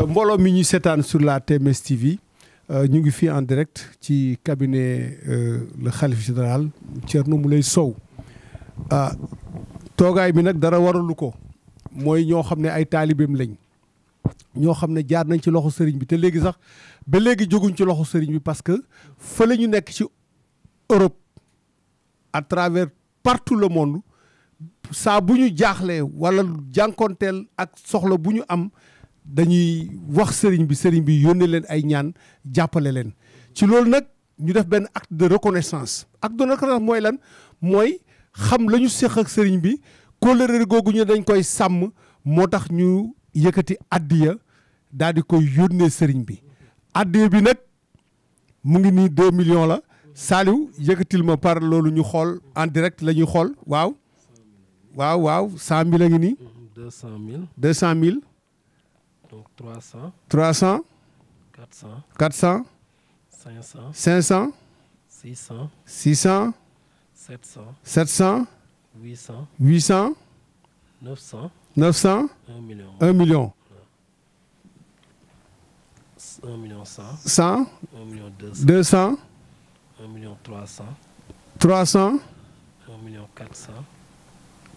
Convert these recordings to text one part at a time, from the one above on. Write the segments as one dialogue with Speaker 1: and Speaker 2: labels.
Speaker 1: mbooloo mi ñu seetaan sur la TMS TV ñu ngi fii en direct ci cabinet le khalife général Thierno Mouleye Sow toogaay bi nag dara waralu ko mooy ñoo xam ne ay taalibeem lañ ñoo xam ne jaar nañ ci loxo sëriñ bi te léegi sax ba léegi jóguñ ci loxo sëriñ bi parce que fa la ñu nekk ci Europe à travers partout le monde saa bu ñu jaaxlee wala jànkonteel ak soxla bu ñu am dañuy wax sëriñ bi yónnee leen ay ñaan jàppale leen ci loolu nag ñu def benn acte de reconnaissance acte de reconnaissance mooy lan mooy xam la ñu séq ak sëriñ bi kóllëre googu ñu dañ koy sàmm moo tax ñu yëkkati addiya daal di koy yónnee sëriñ bi addiya bi nag mu ngi nii 2 millions la Saliou yëkkatil ma par loolu ñu xool en direct la ñuy xool waaw 100 000 a ngi nii 200 000
Speaker 2: donc 300
Speaker 1: 400 500 600 700 800 900 1 million 100 200 300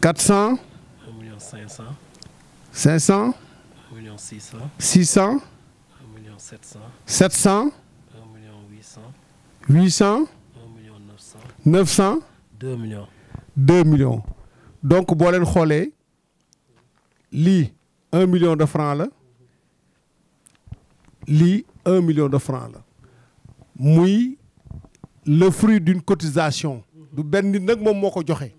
Speaker 1: 400 500 600 700 800 900 2 millions donc boo leen xoolee lii 1 million de francs la lii 1 million de francs la muy le fruit d'une cotisation du benn nit nag moom moo ko joxe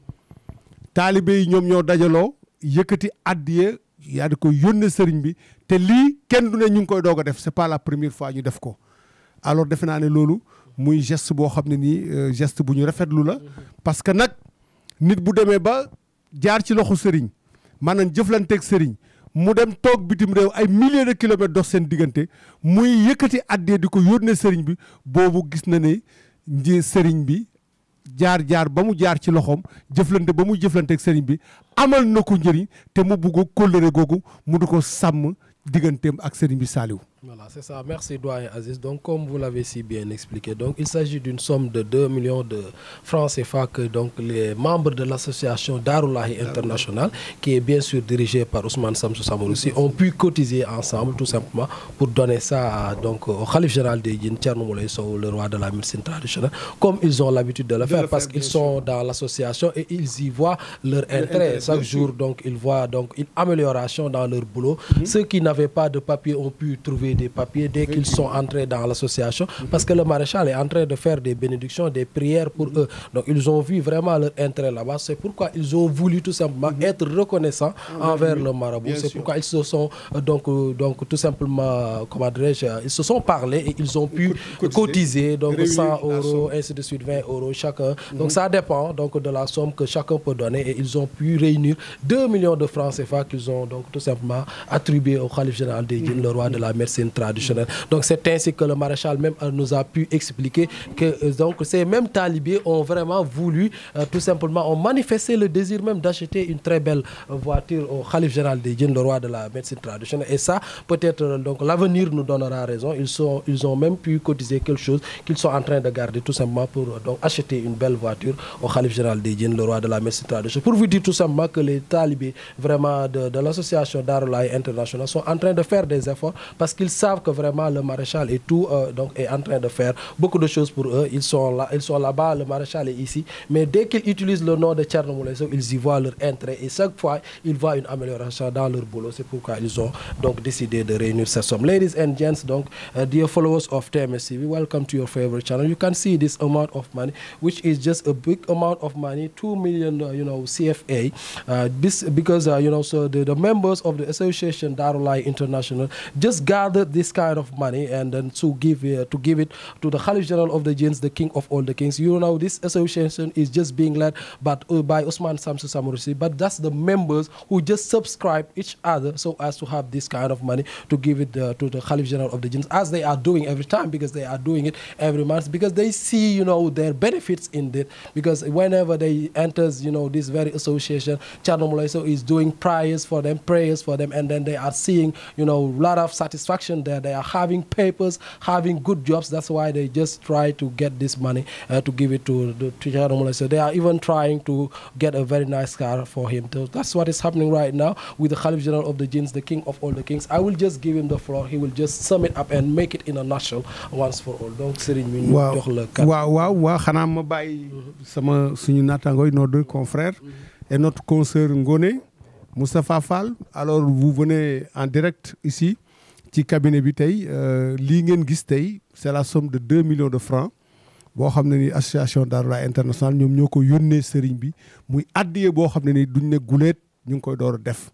Speaker 1: taalibe yi ñoom ñoo dajaloo yëkkati addiya yaa di ko yónnee sëriñ bi te lii kenn du ne ñu ngi koy doog a def c'est pas la première fois ñu def ko alors defe naa ne loolu muy geste boo xam ne nii geste bu ñu rafetlu la parce que nag nit bu demee ba jaar ci loxo sëriñ maanaam jëflanteeg sëriñ mu dem toog bitim réew ay milliers de kilomètres dox seen diggante muy yëkkati addiya di ko yónnee sëriñ bi boobu gis na ne sëriñ bi jaar ba mu jaar ci loxoom jëflante ba mu jëflanteeg sëriñ bi amal na ko njëriñ te mu bugg kóllëre googu mu di ko sàmm digganteem ak sëriñ bi Saliou.
Speaker 2: Voilà, c'est ça. Merci doyen Aziz. Donc comme vous l'avez si bien expliqué, donc il s'agit d'une somme de 2 millions de francs CFA que donc les membres de l'association Daroulahi International, qui est bien sûr dirigée par Ousmane Samsou Samouroussi, ont pu cotiser ensemble tout simplement pour donner ça donc au khalife général des Djinns, Thierno Mouleye Sow, le roi de la médecine traditionnelle, comme ils ont l'habitude de le faire parce qu'ils sont dans l'association et ils y voient leur intérêt. Chaque jour, donc ils voient donc une amélioration dans leur boulot. Ceux qui n'avaient pas de papier ont pu trouver des papiers dès qu'ils sont entrés dans l'association parce que le maréchal est en train de faire des bénédictions, des prières pour eux. Donc ils ont vu vraiment leur intérêt là-bas. C'est pourquoi ils ont voulu tout simplement être reconnaissants envers le marabout. C'est pourquoi ils se sont donc tout simplement, comment dirais-je, ils se sont parlé et ils ont pu cotiser donc 100 €, ainsi de suite, 20 € chacun. Donc ça dépend donc de la somme que chacun peut donner et ils ont pu réunir 2 millions de francs CFA qu'ils ont donc tout simplement attribué au khalife général des Djinns, le roi de la médecine traditionnelle. Donc c'est ainsi que le maréchal même nous a pu expliquer que donc ces mêmes talibés ont vraiment voulu tout simplement ont manifesté le désir même d'acheter une très belle voiture au khalife général des Djinns, le roi de la médecine traditionnelle. Et ça peut-être donc l'avenir nous donnera raison. Ils ont même pu cotiser quelque chose qu'ils sont en train de garder tout simplement pour donc acheter une belle voiture au khalife général des Djinns, le roi de la médecine traditionnelle. Pour vous dire tout simplement que les talibés vraiment de l'association Daroulahi International sont en train de faire des efforts parce qu'ils savent que vraiment le maréchal et tout donc est en train de faire beaucoup de choses pour eux. Ils sont là-bas, le maréchal est ici. Mais dès qu'ils utilisent le nom de Thierno Mouleye Sow, ils y voient leur intérêt et chaque fois ils voient une amélioration dans leur boulot. C'est pourquoi ils ont donc décidé de réunir cette somme. Ladies and gents, donc dear followers of TMS TV, welcome to your favorite channel. You can see this amount of money, which is just a big amount of money, 2 million, CFA. This because so the members of the association Daroulahi International just gathered this kind of money and then to give it to the Khalif General of the Jinns, the king of all the kings. You know, this association is just being led by Usman Samsu Samurusi, but that's the members who just subscribe each other so as to have this kind of money to give it to the Khalif General of the Jinns, as they are doing every time, because they are doing it every month, because they see, you know, their benefits in it, because whenever they enters, you know, this very association, Thierno Moulay Sow is doing prayers for them, and then they are seeing, you know, a lot of satisfaction there. They are having papers, having good jobs. That's why they just try to get this money to give it to Thierno Moulay Sow. They are even trying to get a very nice car for him. So that's what is happening right now with the Khalif General of the Jinns, the king of all the kings. I will just give him the floor. He will just sum it up and make it in a nutshell once for all. Donc Serigne mi ñu jox la kàddu.
Speaker 1: waaw xanaa ma bàyyi sama suñu naataangooy nos deux confrères et notre consoeur Ngoné Moustapha Fall. Alors vous venez en direct ici ci cabinet bi tey lii ngeen gis tey c'est la somme de 2 millions de francs boo xam ne ni association Darou-Lahi internationale ñoom ñoo ko yónnee sëriñ bi muy addiye boo xam ne ni duñ ne guleet ñu ngi koy door a def.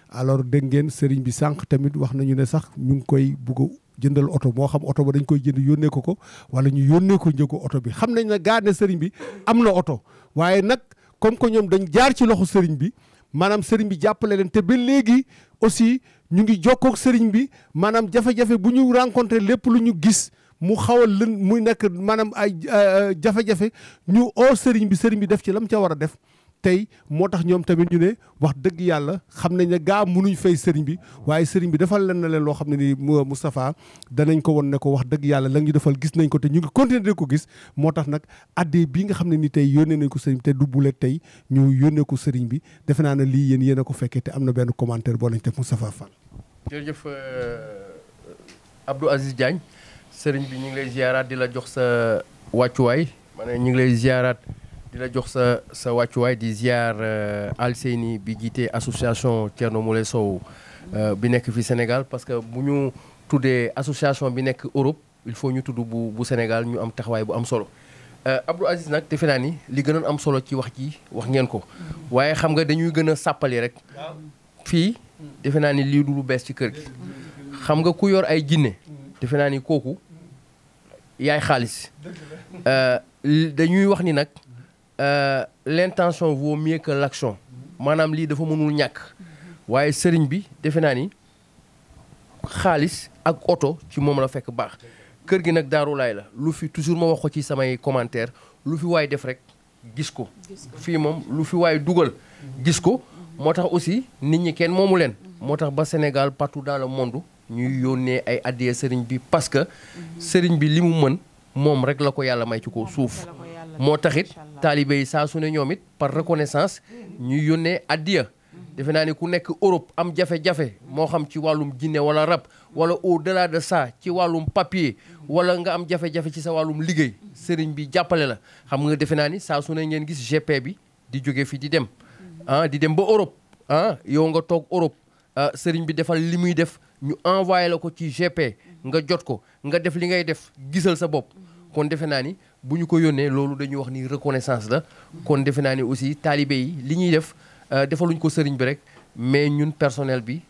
Speaker 1: Alors dégg ngeen sëriñ bi sànq tamit wax nañu ne sax ñu ngi koy bugg a jëndal oto moo xam oto ba dañ koy jënd yónnee ko wala ñu yónnee ko njëgu oto bi xam nañ ne gaa ne sëriñ bi am na oto waaye nag comme que ñoom dañ jaar ci loxo sëriñ bi maanaam sëriñ bi jàppale leen te ba léegi aussi ñu ngi jokkoog sëriñ bi maanaam jafe-jafe bu ñu rencontré lépp lu ñu gis mu xaw a lën muy nekk maanaam ay jafe-jafe ñu oo sëriñ bi def ci lam ca war a def tey moo tax ñoom tamit ñu ne wax dëgg yàlla xam nañ ne gaa munuñ fay sëriñ bi waaye sëriñ bi defal leen na leen loo xam ne ni Moustapha danañ ko won ne ko wax dëgg yàlla la ñu defal gis nañ ko te ñu ngi continuer ko gis moo tax nag addee bi nga xam ne ni tey yónnee nañ ko sëriñ bi te dubbule tey ñu yónnee ko sëriñ bi defe naa ne lii yéen a ko fekkee te am na benn commentaire boo lañ def Moustapha Fall.
Speaker 3: jërëjëf Abdou Aziz Diagne sëriñ bi ñu ngi lay ziaraat di la jox sa wàccuwaay ma ne ñu ngi lay ziaraat di la jox sa wàccuwaay di ziar Alseyni bi jiite association Thierno Moulay Sow bi nekk fi Sénégal parce que bu ñu tuddee association bi nekk Europe il faut ñu tudd bu Sénégal ñu am taxawaay bu am solo Abdou Aziz nag defe naa ni li gënoon am solo ci wax ji wax ngeen ko waaye xam nga dañuy gën a sàppali rek fii defe naa ni lii du lu bees ci kër gi xam nga ku yor ay jinne defe naa ni kooku yaay xaalis dañuy wax ni nag l'intention vaut mieux que l'action maanaam lii dafa mënul ñàkk waaye sëriñ bi defe naa ni xaalis ak oto ci moom la fekk baax kër gi nag Darou-Lahi la lu fi toujours ma wax ko ci samay commentaire lu fi waay def rek gis ko fii moom lu fi waay dugal gis ko moo tax aussi nit ñi kenn moomu leen moo tax ba Sénégal partout dans le monde ñuy yónnee ay addiyee sëriñ bi parce que sëriñ bi li mu mën moom rek la ko yàlla may ci ko suuf moo taxit taalibe yi saa su ne ñoom it par reconnaissance ñuy yónnee addiya defe naa ni ku nekk Europe am jafe-jafe moo xam ci wàllum jinne wala rab wala au delà de ça ci wàllum papier wala nga am jafe-jafe ci sa wàllum liggéey sëriñ bi jàppale la xam nga defe naa ni saa su ne ngeen gis GP bi di jóge fi di dem di dem ba Europe yow nga toog Europe sëriñ bi defal li muy def ñu envoyé la ko ci GP nga jot ko nga def li ngay def gisal sa bopp kon defe naa ni bu ñu ko yónnee loolu dañuy wax ni reconnaissance la kon defe naa ni aussi taalibe yi li ñuy def defaluñ ko sëriñ bi rek mais ñun personnel bi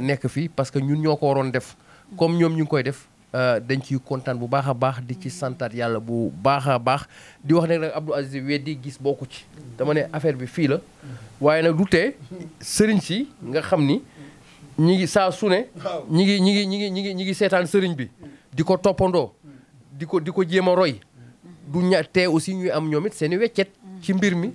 Speaker 3: nekk fi parce que ñun ñoo ko waroon def comme ñoom ñu ngi koy def dañ ciy kontaan bu baax a baax di ci santaat yàlla bu baax a baax di wax ne rek Abdou Aziz weddi gis bokku ci dama ne affaire bi fii la waaye nag du tee sëriñ si nga xam ni ñi ngi saa su ne ñi ngi seetaan sëriñ bi di ko toppandoo di ko jéem a roy du tee aussi ñuy am ñoom it seen i weccet ci mbir mi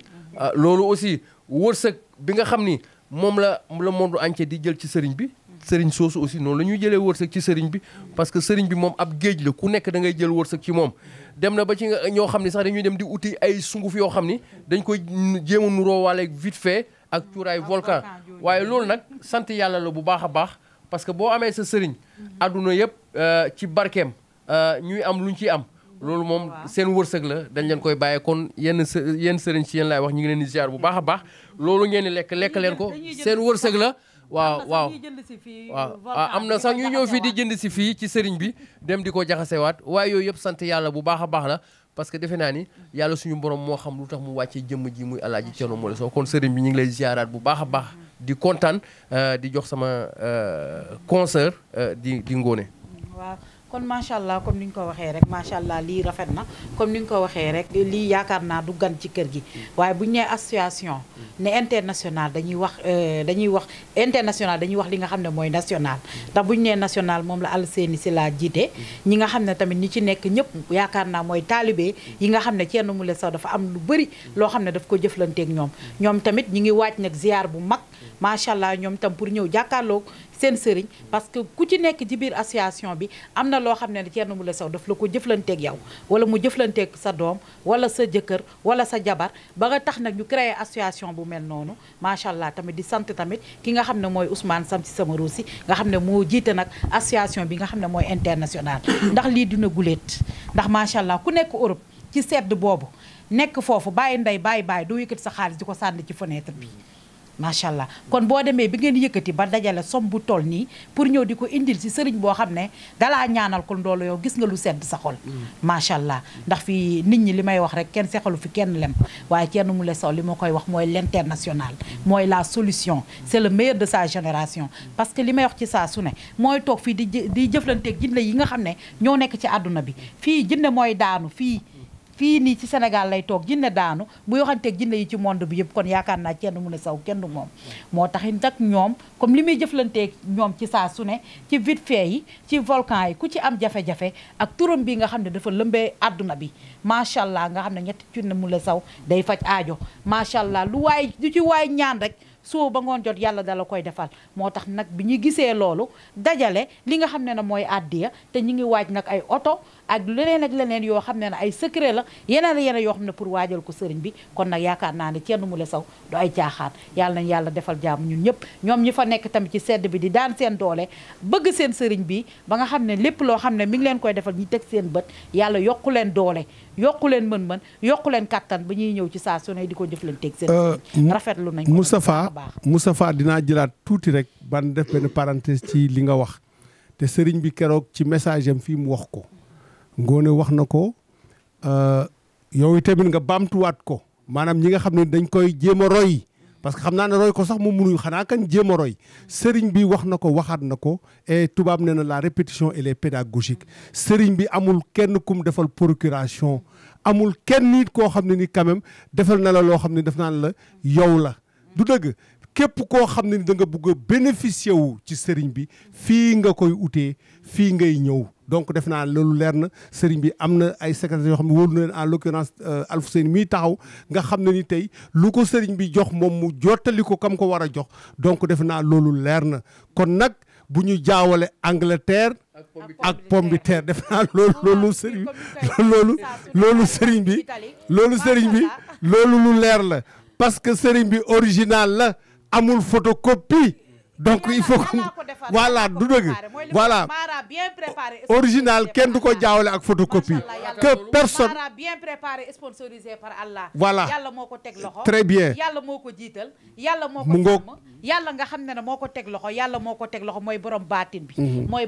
Speaker 3: loolu aussi wërsëg bi nga xam ni moom la monde entier di jël ci sëriñ bi sëriñ soosu aussi noonu la ñuy jëlee wërsëg ci sëriñ bi parce que sëriñ bi moom ab géej la ku nekk da ngay jël wërsëg ci moom dem na ba ci ñoo xam ne sax dañuy dem di uti ay sunguf yoo xam ni dañ koy jéem a nuroo waale vite fait ak cuuraay volcan waaye loolu nag sant yàlla la bu baax a baax parce que boo amee sa sëriñ adduna yëpp ci barkeem ñuy am luñ ciy am loolu moom seen wërsëg la dañ leen koy bàyyee kon yenn sëriñ si yéen laay wax ñu ngi leen di ziar bu baax a baax loolu ngeen di lekk leen ko seen wërsëg la waaw am na sax ñu ñëw fii di jënd si fii ci sëriñ bi dem di ko jaxasewaat waaye yooyu yëpp sant yàlla bu baax a baax la parce que defe naa ni yàlla suñu borom moo xam lu tax mu wàccee jëmm ji muy Alaaji Thierno Moule Sow kon sëriñ bi ñu ngi lay ziaraat bu baax a baax di kontaan di jox sama concert di Ngoné.
Speaker 4: waaw kon macha allah comme ni ñu ko waxee rek macha allah lii rafet na comme ni ñu ko waxee rek lii yaakaar naa du gan ci kër gi waaye bu ñu nee association ne international dañuy wax international dañuy wax li nga xam ne mooy national ndax bu ñu nee national moom la Alseyni Sylla jiite ñi nga xam ne tamit ñi ci nekk ñëpp yaakaar naa mooy taalibe yi nga xam ne Thierno Moule Sow dafa am lu bëri loo xam ne daf ko jëflanteeg ñoom tamit ñi ngi waaj nag ziar bu mag macha allah ñoom tam pour ñëw jàkkaarloog seen sëriñ parce que ku ci nekk ci biir association bi am na loo xam ne Thierno Moule Sow daf la ko jëflanteeg yow wala mu jëflanteeg sa doom wala sa jëkkër wala sa jabar ba nga tax nag ñu créer association bu mel noonu macha allah tamit di sant tamit ki nga xam ne mooy Ousmane Samsi Samarousi nga xam ne moo jiite nag association bi nga xam ne mooy international ndax lii dina guléet ndax macha allah ku nekk Europe ci sedd boobu nekk foofu bàyyi ndey bàyyi doo yëkkati sa xaalis di ko sànni ci fenêtre bi macha allah kon boo demee bi ngeen yëkkati ba dajale somme bu toll nii pour ñëw di ko indil si sëriñ boo xam ne dalaa ñaanal ko ndoolu yow gis nga lu sedd sa xol macha allah ndax fii nit ñi li may wax rek kenn sexalu fi kenn lem waaye Thierno Moule Sow li ma koy wax mooy l'international mooy la solution c'est le meilleur de sa génération parce que li may wax ci saa su ne mooy toog fii di jëflanteeg jinne yi nga xam ne ñoo nekk ci àdduna bi fii jinne mooy daanu fii nii ci Sénégal lay toog jinne daanu bu yoxanteeg jinne yi ci monde bi yëpp kon yaakaar naa Thierno Moule Sow kenn du moom moo taxit nag ñoom comme li muy jëflanteeg ñoom ci saa su ne ci vite fait yi ci volcan yi ku ci am jafe-jafe ak turam bi nga xam ne dafa lëmbee àdduna bi macha allah nga xam ne ñetti Thierno Moule Sow day faj aajo macha allah lu ci waay ñaan rek soo ba ngoon jot yàlla dala koy defal moo tax nag bi ñu gisee loolu dajale li nga xam ne ne mooy addiya te ñu ngi waaj nag ay oto ak leneen yoo xam ne ne ay secret la yeneen yoo xam ne pour waajal ko sëriñ bi kon nag yaakaar naa ne Thierno Moule Sow du ay caaxaan yàlla nañ yàlla defal jàmm ñun ñëpp ñoom ñi fa nekk tamit ci sedd bi di daan seen doole bëgg seen sëriñ bi ba nga xam ne lépp loo xam ne mi ngi leen koy defal ñi teg seen bët yàlla yokku leen doole yokku leen mën-mën yokku leen kattan ba ñuy ñëw ci saa su ne di ko jëflanteeg seen rafetlu nañ ko
Speaker 1: Moustapha dinaa jëlaat tuuti rek ban def benn parenthèse ci li nga wax te sëriñ bi keroog ci message am fii mu wax ko Ngoone wax na ko yow itamit nga baamtuwaat ko maanaam ñi nga xam ne dañ koy jéem a roy parce que xam naa ne roy ko sax mu munuy xanaa kan jéem a roy sëriñ bi wax na ko waxaat na ko et tubaab nee na la répétition elle est pédagogique sëriñ bi amul kenn kum defal procuration amul kenn nit koo xam ne ni quand même defal na la loo xam ne def naan la yow la du dëgg képp koo xam ne ni da nga bëgg a bénéficier wu ci sëriñ bi fii nga koy utee fii ngay ñëw donc def naa loolu leer na sëriñ bi am na ay secrétaires yoo xam ne wóolu na leen en l'occurrence Alfousseyni miy taxaw nga xam ne ni tey lu ko sëriñ bi jox moom mu jottali ko kam ko war a jox donc def naa loolu leer na kon nag bu ñu jaawale Angleterre ak pomme de terre def naa loolu sëriñ loolu sëriñ bi loolu lu leer la parce que sëriñ bi original la amul photocopie donc il faut que voilà du dëgg voilà original kenn du ko jaawale ak photocopie que personne
Speaker 4: bien préparé sponsorisé par Allah
Speaker 1: voilà
Speaker 4: yàlla moo ko teg loxo
Speaker 1: très bien
Speaker 4: yàlla moo ko jiital yàlla moo ko sàmm yàlla nga xam ne moo ko teg loxo yàlla moo ko teg loxo mooy borom baatin bi mooy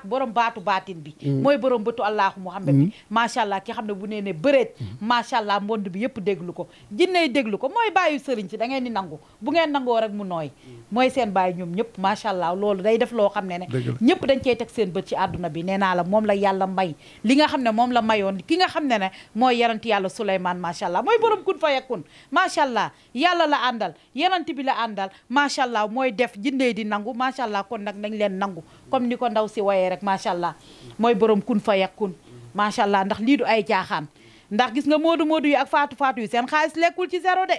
Speaker 4: borom baatu baatin bi mooy borom bëtu Allahu Muhammad bi macha allah ki xam ne bu nee ne bëreet macha allah monde bi yëpp déglu ko jinney déglu ko mooy bàyyi sëriñ si da ngeen di nangu bu ngeen nangoo rek mu nooy mooy seen bàyyi ñoom ñëpp macha allah loolu day def loo xam ne ñëpp dañ cey teg seen bët ci àdduna bi nee naa la moom la yàlla may li nga xam ne moom la mayoon ki nga xam ne mooy yaranti yàlla Souleymane macha allah mooy borom kun fa yakun macha allah yàlla la àndal yaranti bi la àndal macha allah mooy def jindee di nangu macha allah kon nag nañ leen nangu comme ni ko ndaw si wayee rek macha allah mooy borom kun fa yakun macha allah ndax lii du ay caaxaan ndax gis nga moodu yi ak faatu yi seen xaalis lekkul ci zéro de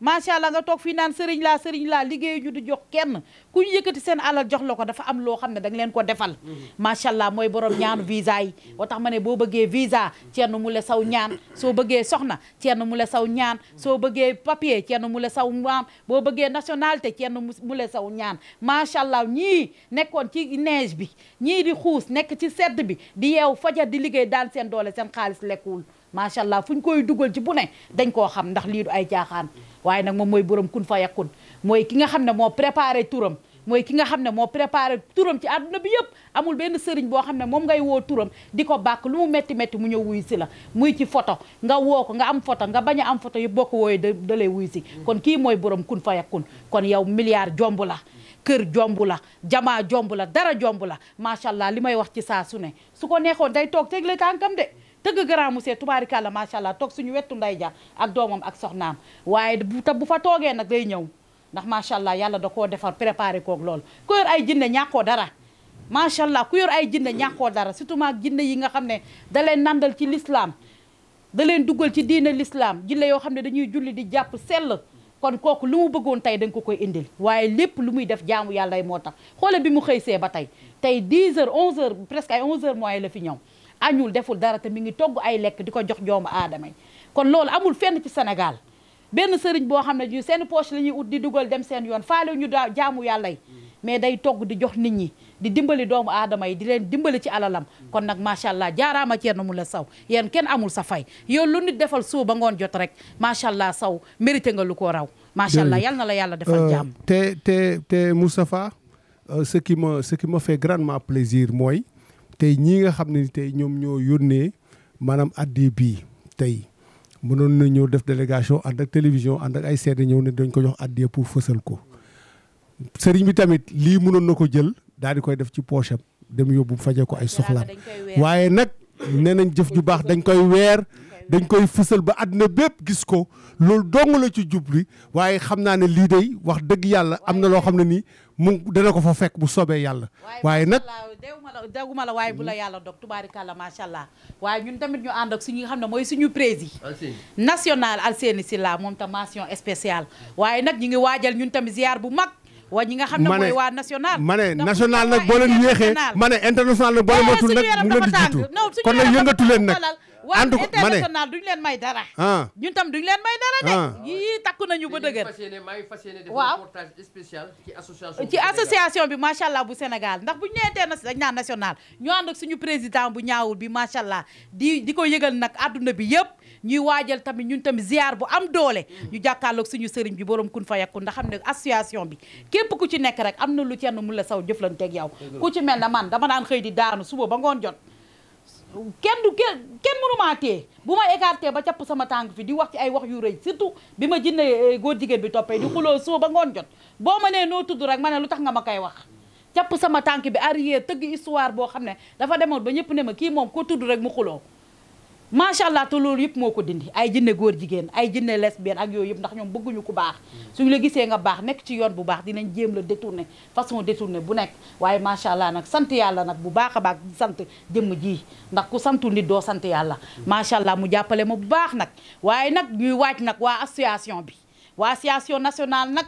Speaker 4: macha allah nga toog fii naan sëriñ laa liggéeyu ñu di jox kenn ku ñu yëkkati seen alal jox la ko dafa am loo xam ne da nga leen ko defal macha allah mooy borom ñaanu visa yi boo tax ma ne boo bëggee visa Thierno Moule Sow ñaan soo bëggee soxna Thierno Moule Sow ñaan soo bëggee papier Thierno Moule Sow ñaan boo bëggee nationalité Thierno Moule Sow ñaan macha allah ñii nekkoon ci neige bi ñii di xuus nekk ci sedd bi di yeew fajar di liggéey daan seen doole seen xaalis lekkuwul macha allah fu ñu koy dugal ci bu ne dañ koo xam ndax lii du ay caaxaan waaye nag moom mooy borom kun fa yakun mooy ki nga xam ne moo préparé turam mooy ki nga xam ne moo préparé turam ci àdduna bi yëpp amul benn sëriñ boo xam ne moom ngay woo turam di ko bàkk lu mu métti mu ñëw wuy si la muy ci photo nga woo ko nga am photo nga bañ a am photo yëpp boo ko wooyee da lay wuy si kon kii mooy borom kun fa yakun kon yow milliard jomb la kër jomb la jamaa jomb la dara jomb la macha allah li may wax ci saa su ne su ko neexoon day toog tegle tànkam de tëgg grand monsieur tubaarikàlla macha allah toog suñu wettu nday ja ak doomam ak soxnaam waaye bu fa toogee nag day ñëw ndax macha allah yàlla da koo defar préparé koog loolu ku yor ay jinne ñàkkoo dara macha allah ku yor ay jinne ñàkkoo dara surtout maag jinne yi nga xam ne da leen nandal ci l'islam da leen duggal ci diine l'islam jinne yoo xam ne dañuy julli di jàpp sell kon kooku lu mu bëggoon tey da nga ko koy indil waaye lépp lu muy def jaamu yàlla moo tax xoole bi mu xëy see ba tey 10 heures 11 heures presque ay 11 heures mooy la fi ñëw añul deful dara te mi ngi togg ay lekk di ko jox joomu aadama yi kon loolu amul fenn ci Sénégal benn sëriñ boo xam ne ñu seen poche la ñuy ut di dugal dem seen yoon faale ñu daa jaamu yàlla yi mais day togg di jox nit ñi di dimbali doomu aadama yi di leen dimbali ci alalam kon nag macha allah jaaraama Thierno Moule Sow yéen kenn amul sa fay yow lu nit defal suba ba ngoon jot rek macha allah Sow mérité nga lu ko raw macha allah yal na la yàlla defal jàmm.
Speaker 1: te Moustapha ce qui me fait grandement plaisir mooy tey ñii nga xam ne tey ñoom ñoo yónnee maanaam addi bii tey mënoon na ñëw def délégation ànd ak télévision ànd ak ay seede ñëw ne dañ ko jox addi pour fësal ko sëriñ bi tamit lii mënoon na ko jël daal di koy def ci poche am dem yóbbu faje ko ay soxlaam waaye nag nee nañ jëf ju baax dañ koy weer dañ koy fësal ba àddina bépp gis ko loolu dong la ci jubli waaye xam naa ne lii day wax dëgg yàlla am na loo xam ne nii mu dana ko fa fekk bu soobee yàlla waaye nag
Speaker 4: déguma la waaye bu la yàlla dog tubaarikàlla macha allah waaye ñun tamit ñu ànd ak suñu nga xam ne mooy suñu président national Alseyni Sylla moom tam mention spéciale waaye nag ñu ngi waajal ñun tamit ziar bu mag waa ñi nga xam ne mooy waa national
Speaker 1: ma ne national nag boo leen yéexee ma ne international nag boo leen matul nag mu leen di jiitu kon nag yëngatu leen nag
Speaker 4: waa international duñu leen may dara ñun tam duñu leen may dara de yii takku nañu ba dëgër waaw ci association bi macha allah bu Sénégal ndax bu ñu nee international dañ naan national ñu ànd ak suñu président bu ñaawul bi macha allah di ko yëgal nag adduna bi yëpp ñuy waajal tamit ñun tamit ziar bu am doole ñu jàkkaarloog suñu sëriñ bi borom kun fa yakku ndax xam ne association bi képp ku ci nekk rek am na lu Thierno Moule Sow jëflanteeg yow ku ci mel ne man dama daan xëy di daanu suba ba ngoon jot kenn mënumaa téye bu ma écarté ba capp sama tànk fi di wax ci ay wax yu rëy surtout bi ma jinne góor jigéen bi toppee di xuloo suba ba ngoon jot boo ma nee noo tudd rek ma ne lu tax nga ma koy wax capp sama tànk bi arrière tëgg histoire boo xam ne dafa demoon ba ñëpp ne ma kii moom ko tudd rek mu xuloo macha allah te loolu yëpp moo ko dindi ay jinne góor jigéen ay jinne lesbienne ak yooyu yëpp ndax ñoom bëgguñu ku baax suñu la gisee nga baax nekk ci yoon bu baax dinañ jéem la détourner façon détourner bu nekk waaye macha allah nag sant yàlla nag bu baax a baax di sant jëmm ji ndax ku santul nit doo sant yàlla macha allah mu jàppale ma bu baax nag waaye nag ñuy waaj nag waa association bi waa association nationale nag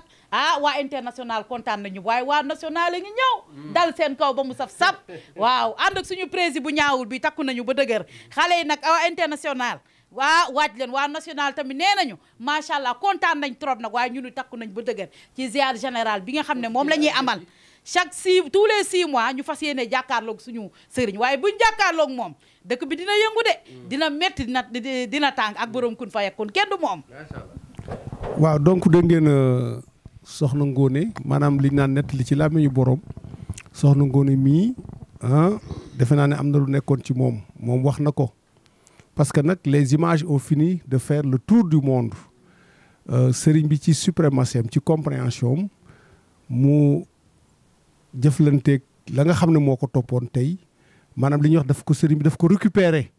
Speaker 4: waa international kontaan nañu waaye waa national la ngi ñëw dal seen kaw ba mu saf-saf waaw ànd ak suñu président bu ñaawul bi takku nañu ba dëgër xale yi nag waa international waaj leen waa national tamit nee nañu macha allah kontaan nañ trop nag waaye ñunu takku nañ ba dëgër ci ziar général bi nga xam ne moom la ñuy amal tous les 6 mois ñu fas yéene jàkkaarloog suñu sëriñ waaye buñ jàkkaarloog moom dëkk bi dina yëngu de dina métti dina tàng ak borom kun fa yakun kenn du moom
Speaker 1: waaw donc dégg ngeen soxna Ngoné maanaam li naan nett li ci làmmiñu borom soxna Ngoné mii defe naa ne am na lu nekkoon ci moom wax na ko parce que nag les images ont fini de faire le tour du monde sëriñ bi ci suprématie am ci compréhension am mu jëflanteeg la nga xam ne moo ko toppoon tey maanaam li ñuy wax daf ko sëriñ bi daf ko récupérer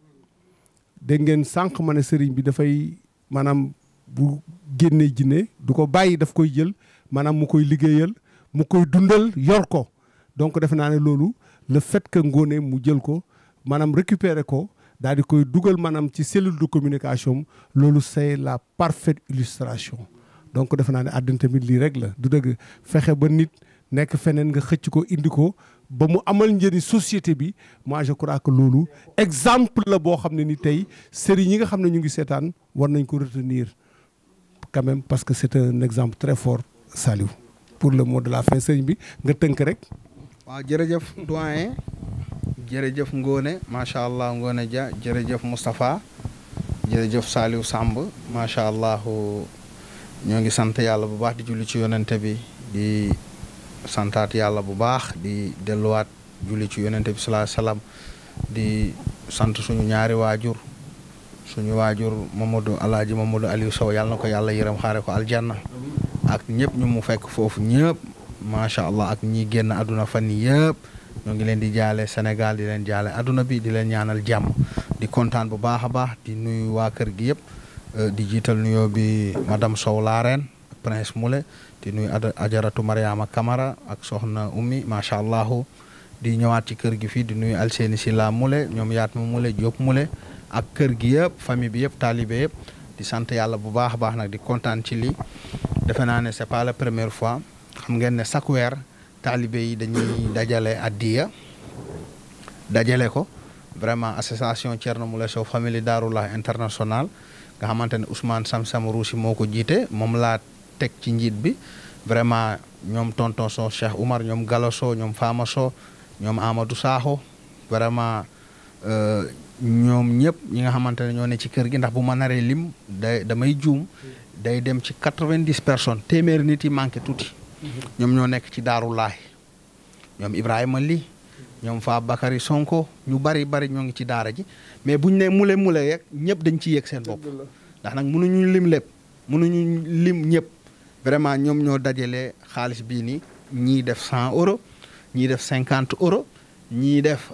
Speaker 1: dégg ngeen sànq ma ne sëriñ bi dafay maanaam bu génnee jinne du ko bàyyi daf koy jël maanaam mu koy liggéeyal mu koy dundal yor ko donc defe naa ne loolu le fait que Ngoné mu jël ko maanaam récupérer ko daal di koy dugal maanaam ci cellule de communication loolu c'est la parfaite illustration donc defe naa ne àddina tamit lii rek la du dëgg fexe ba nit nekk feneen nga xëcc ko indi ko ba mu amal njëriñ société bi moi je crois que loolu exemple la boo xam ne ni tey sëriñ yi nga xam ne ñu ngi seetaan war nañ ko retenir quand même parce que c'est un exemple très fort Saliou pour le mot de la fin sëriñ bi nga tënk rek.
Speaker 5: waaw jërëjëf doyen jërëjëf Ngoné macha allah Ngoné Dia jërëjëf Moustapha jërëjëf Saliou Samb macha allah ñoo ngi sant yàlla bu baax di julli ci yonente bi di santaat yàlla bu baax di delluwaat julli ci yonente bi sallallahu alayhi wasallam di sant suñu ñaari waajur Alaaji Mamadou Aliou Sow yàlla na ko yàlla yërëm xaare ko aljanna ak ñëpp ñu mu fekk foofu ñëpp macha allah ak ñi génn àdduna fan yii yëpp ñoo ngi leen di jaale Sénégal di leen jaale àdduna bi di leen ñaanal jàmm di kontaan bu baax a baax di nuyu waa kër gi yëpp di jiital nuyoo bi madame Sow Laareen Prince Moulé di nuyu ajaratu Mariama Camara ak soxna Ummi macha allah di ñëwaat ci kër gi fii di nuyu Alseeni Silla Moulé ñoom Yatma Moulé Diop Moulé ak kër gi yëpp famille bi yëpp taalibe yëpp di sant yàlla bu baax a baax nag di kontaan ci lii defe naa ne c'est pas la première fois xam ngeen ne chaque weer taalibe yi dañuy dajale addiya dajale ko vraiment association Thierno Moule Sow famille Daarullah international nga xamante ne Ousmane Sam Rousi moo ko jiite moom laa teg ci njiit bi vraiment ñoom tonton Sow Cheikh Oumar ñoom Gallo Sow ñoom Fama Sow ñoom Amadou Sakho vraiment ñoom ñëpp ñi nga xamante ne ñoo ne ci kër gi ndax bu ma naree lim damay juum day dem ci 90 personnes téeméeri nit yi manqué tuuti ñoom ñoo nekk ci Daarulaahi ñoom Ibrahima Ly ñoom Fa Bakary Sonko ñu bari ñoo ngi ci daara ji mais buñ ne mule yeeg ñëpp dañ ci yëg seen bopp ndax nag mënuñu lim lépp mënuñu lim ñëpp vraiment ñoom ñoo dajale xaalis bii nii ñii def 100 euros ñii def 50 euros ñii def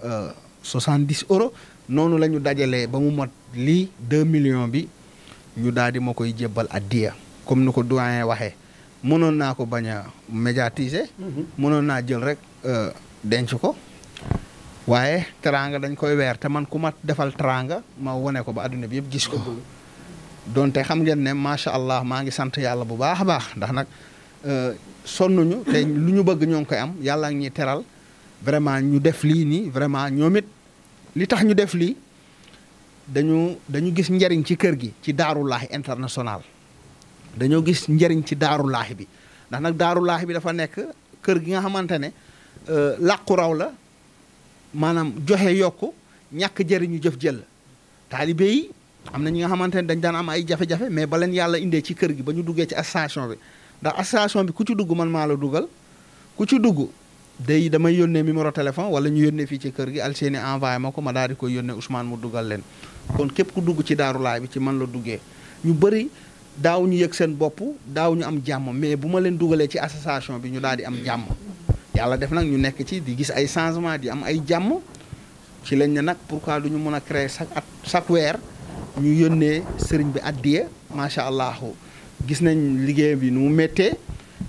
Speaker 5: 70 euros noonu la ñu dajalee ba mu mot lii 2 millions bi ñu daal di ma koy jébbal addiya comme ni ko doyen waxee mënoon naa ko bañ a médiatiser mënoon naa jël rek denc ko waaye teraanga dañ koy weer te man ku ma defal teraanga ma wone ko ba adduna bi yëpp gis ko donte xam ngeen ne macha allah maa ngi sant yàlla bu baax a baax ndax nag sonnuñu te lu ñu bëgg ñoo ngi koy am yàlla ñuy teral vraiment ñu def lii nii vraiment ñoom it li tax ñu def lii dañu gis njariñ ci kër gi ci Daarulaahi international dañoo gis njariñ ci Daarulaahi bi ndax nag Daarulaahi bi dafa nekk kër gi nga xamante ne làqu raw la maanaam joxe yokku ñàkk jëriñu jëf jël taalibe yi am na ñi nga xamante ne dañ daan am ay jafe-jafe mais ba leen yàlla indee ci kër gi ba ñu duggee ci association bi ndax association bi ku ci dugg man maa la dugal ku ci dugg damay yónnee numéro téléphone wala ñu yónnee fii ci kër gi Alseeni envoyé ma ko ma daal di koy yónnee Ousmane mu dugal leen kon képp ku dugg ci Daarulaay bi ci man la duggee ñu bëri daaw ñu yëg seen bopp daaw ñu am jàmm mais bu ma leen dugalee ci association bi ñu daal di am jàmm yàlla def nag ñu nekk ci di gis ay changement di am ay jàmm ci lañ ne nag pourquoi du ñu mën a créer chaque weer ñu yónnee sëriñ bi addiya macha allah gis nañ liggéey bi nu mu méttee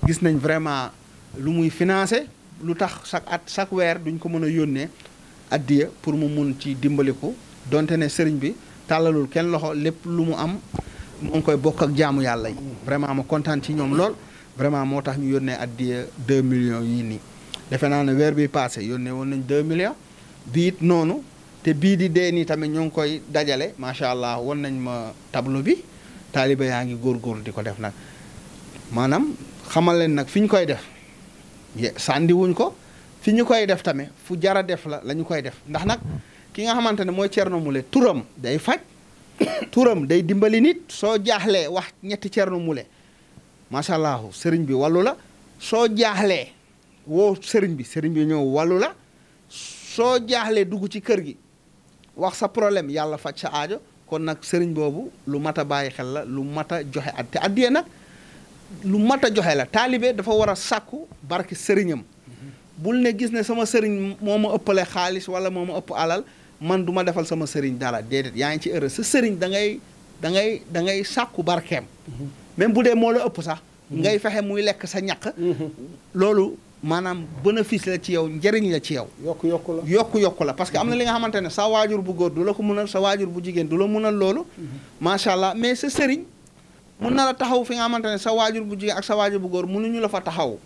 Speaker 5: gis nañ vraiment lu muy financé lu tax chaque weer duñ ko mën a yónnee addiya pour mu mun ci dimbaliku donte ne sëriñ bi tàllalul kenn loxo lépp lu mu am mu ngi koy bokk ak jaamu yàlla yi vraiment ma kontaan ci ñoom lool vraiment moo tax ñu yónnee addiya 2 millions yii nii defe naa ne weer bi passé yónnee woon nañ 2 millions bii it noonu te bii di dee nii tamit ñoo ngi koy dajale macha allah won nañ ma tableau bi taaliba yaa ngi góorgóorlu di ko def nag maanaam xamal leen nag fi ñu koy def sànni wuñ ko fi ñu koy def tamit fu jara def la ñu koy def ndax nag ki nga xamante ne mooy Thierno Moule turam day faj turam day dimbali nit soo jaaxlee wax ñetti Thierno Moule macha allah sëriñ bi wàllu la soo jaaxlee woo sëriñ bi ñëw wàllu la soo jaaxlee dugg ci kër gi wax sa problème yàlla faj sa aajo kon nag sëriñ boobu lu mat a bàyyi xel la lu mat a joxe at te addiyee nag lu mat a joxe la taalibe dafa war a sàkku barke sëriñam bul ne gis ne sama sëriñ moo ma ëppale xaalis wala moo ma ëpp alal man du ma defal sama sëriñ dara déedéet yaa ngi ci heure sa sëriñ da ngay sàkku barkeem même bu dee moo la ëpp sax ngay fexe muy lekk sa ñaq loolu maanaam bénéfice la ci yow njëriñ la ci yow yokku la parce que am na li nga xamante ne sa waajur bu góor du la ko mënal sa waajur bu jigéen du la mënal loolu macha allah mais sa sëriñ mun na la taxaw fi nga xamante ne sa waajur bu jigéen ak sa waajur bu góor mënuñu la fa taxaw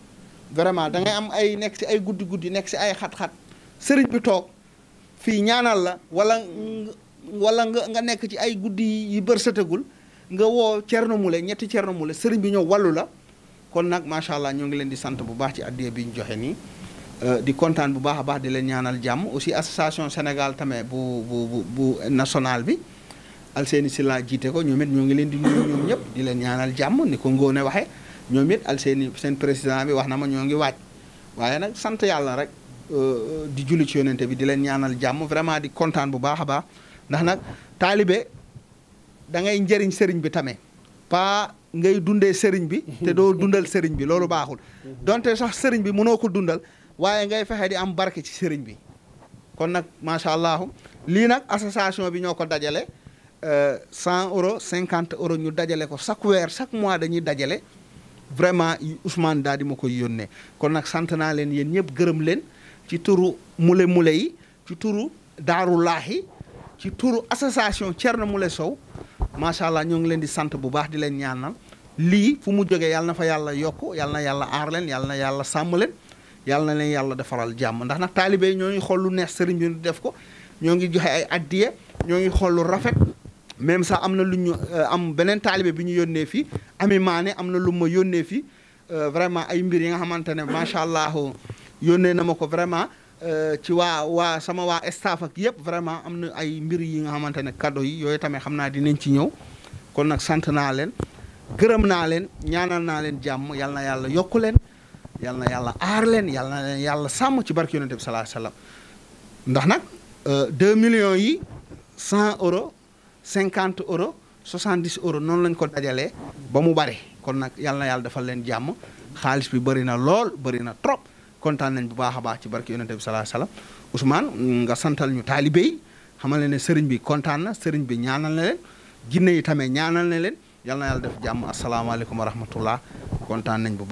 Speaker 5: vraiment da ngay am ay nekk si ay guddi nekk si ay xat-xat sëriñ bi toog fii ñaanal la wala nga nekk ci ay guddi yi bërsëtagul nga woo Thierno Moule ñetti Thierno Moule sëriñ bi ñëw wàllu la kon nag macha allah ñoo ngi leen di sant bu baax ci addiya bi ñu joxe nii di kontaan bu baax a baax di leen ñaanal jàmm aussi association Sénégal tamit bu national bi Alseeni Silla jiite ko ñoom it ñoo ngi leen di nuyu ñoom ñëpp di leen ñaanal jàmm ni ko Ngone waxee ñoom it Alseeni seen président bi wax na ma ñoo ngi waaj waaye nag sant yàlla rek di julli ci yonente bi di leen ñaanal jàmm vraiment di kontaan bu baax a baax ndax nag taalibe da ngay njëriñ sëriñ bi tamit pas ngay dundee sëriñ bi te doo dundal sëriñ bi loolu baaxul donte sax sëriñ bi mënoo ko dundal waaye ngay fexe di am barke ci sëriñ bi kon nag macha allah lii nag association bi ñoo ko dajale 100 euros 50 euros ñu dajale ko chaque weer chaque mois dañuy dajale vraiment Ousmane daal di ma koy yónnee kon nag sant naa leen yéen ñëpp gërëm leen ci turu mule yi ci turu Daarulaahi ci turu association Thierno Moule Sow macha allah ñoo ngi leen di sant bu baax di leen ñaanal lii fu mu jógee yàlla na fa yàlla yokk yàlla na yàlla aar leen yàlla na yàlla sàmm leen yàlla na leen yàlla defaral jàmm ndax nag taalibe yi ñoo ngi xool lu neex sëriñ bi def ko ñoo ngi joxe ay addiye ñoo ngi xool lu rafet même sax am na lu ñu am beneen taalibe bi ñu yónnee fii Ami Maane am na lu ma yónnee fii vraiment ay mbir yi nga xamante ne macha allah yónnee na ma ko vraiment ci waa sama waa staff ak yëpp vraiment am na ay mbir yi nga xamante ne cadeau yi yooyu tamit xam naa dinañ ci ñëw kon nag sant naa leen gërëm naa leen ñaanal naa leen jàmm yal na yàlla yokku leen yal na yàlla aar leen yal na leen yàlla sàmm ci barke yonente bi sallallahu alayhi wasallam ndax nag 2 millions yi 100 euros 50 euros 70 euros noonu lañ ko dajalee ba mu bare kon nag yal na yàlla defal leen jàmm xaalis bi bëri na lool bëri na trop kontaan nañ bu baax a baax ci barke yonente bi sallallahu alayhi wasallam Ousmane nga santal ñu taalibe yi xamal ne sëriñ bi kontaan na sëriñ bi ñaanal na leen jinne yi tamit ñaanal na leen yal na yàlla def jàmm asalaamaaleykum wa rahmatullah kontaan nañ bu baax